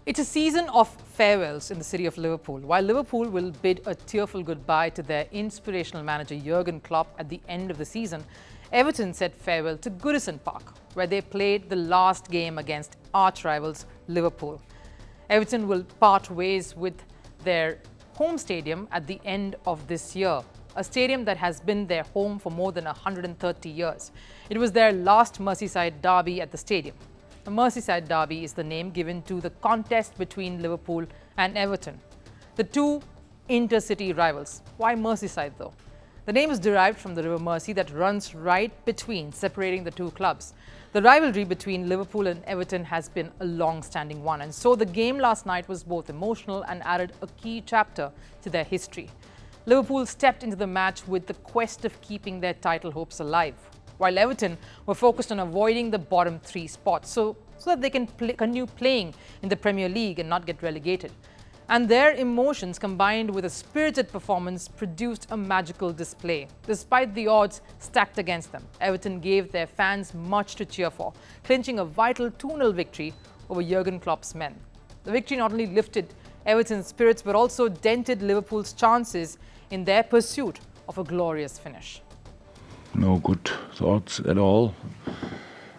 It's a season of farewells in the city of Liverpool. While Liverpool will bid a tearful goodbye to their inspirational manager Jurgen Klopp at the end of the season, Everton said farewell to Goodison Park, where they played the last game against arch-rivals Liverpool. Everton will part ways with their home stadium at the end of this year, a stadium that has been their home for more than 130 years. It was their last Merseyside Derby at the stadium. The Merseyside Derby is the name given to the contest between Liverpool and Everton, the two intercity rivals. Why Merseyside though? The name is derived from the River Mersey that runs right between, separating the two clubs. The rivalry between Liverpool and Everton has been a long-standing one, and so the game last night was both emotional and added a key chapter to their history. Liverpool stepped into the match with the quest of keeping their title hopes alive, while Everton were focused on avoiding the bottom three spots so that they can continue playing in the Premier League and not get relegated. And their emotions combined with a spirited performance produced a magical display. Despite the odds stacked against them, Everton gave their fans much to cheer for, clinching a vital 2-0 victory over Jurgen Klopp's men. The victory not only lifted Everton's spirits but also dented Liverpool's chances in their pursuit of a glorious finish. No good thoughts at all.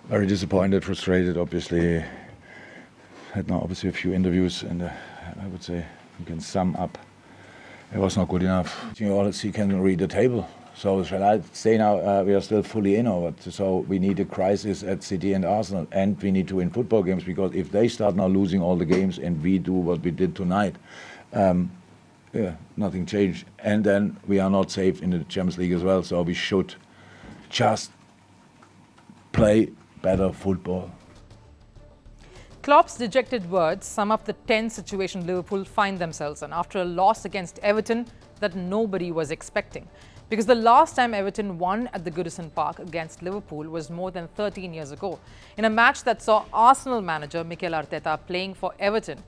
Very disappointed, frustrated, obviously. Had now obviously a few interviews, and I would say you can sum up. It was not good enough. You honestly can read the table. So shall I say now we are still fully in, or what? So we need a crisis at City and Arsenal, and we need to win football games, because if they start now losing all the games and we do what we did tonight, nothing changed. And then we are not safe in the Champions League as well. So we should just play better football. Klopp's dejected words sum up the tense situation Liverpool find themselves in after a loss against Everton that nobody was expecting. Because the last time Everton won at the Goodison Park against Liverpool was more than 13 years ago, in a match that saw Arsenal manager Mikel Arteta playing for Everton.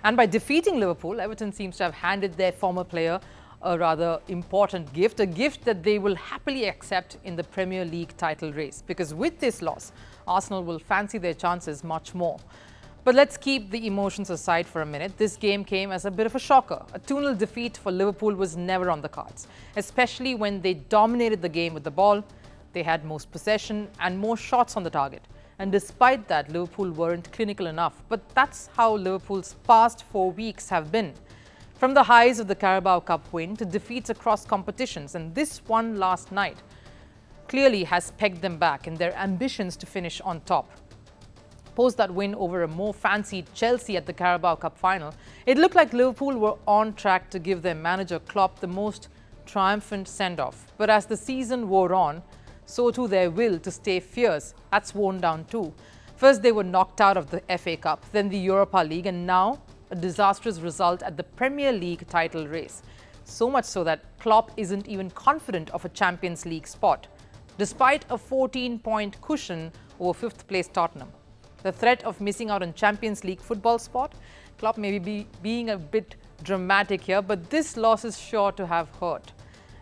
And by defeating Liverpool, Everton seems to have handed their former player a rather important gift, a gift that they will happily accept in the Premier League title race. Because with this loss, Arsenal will fancy their chances much more. But let's keep the emotions aside for a minute. This game came as a bit of a shocker. A 2-0 defeat for Liverpool was never on the cards, especially when they dominated the game with the ball. They had most possession and more shots on the target. And despite that, Liverpool weren't clinical enough. But that's how Liverpool's past 4 weeks have been. From the highs of the Carabao Cup win to defeats across competitions, and this one last night clearly has pegged them back in their ambitions to finish on top. Post that win over a more fancied Chelsea at the Carabao Cup final, it looked like Liverpool were on track to give their manager Klopp the most triumphant send-off. But as the season wore on, so too their will to stay fierce that's worn down too. First they were knocked out of the FA Cup, then the Europa League, and now a disastrous result at the Premier League title race. So much so that Klopp isn't even confident of a Champions League spot, despite a 14-point cushion over 5th place Tottenham. The threat of missing out on Champions League football spot, Klopp may be being a bit dramatic here, but this loss is sure to have hurt.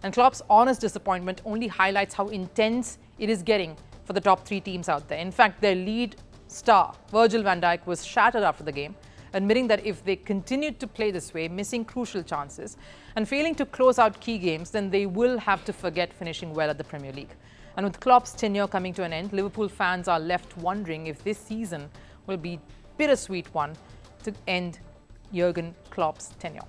And Klopp's honest disappointment only highlights how intense it is getting for the top 3 teams out there. In fact, their lead star, Virgil van Dijk, was shattered after the game, admitting that if they continued to play this way, missing crucial chances and failing to close out key games, then they will have to forget finishing well at the Premier League. And with Klopp's tenure coming to an end, Liverpool fans are left wondering if this season will be a bittersweet one to end Jurgen Klopp's tenure.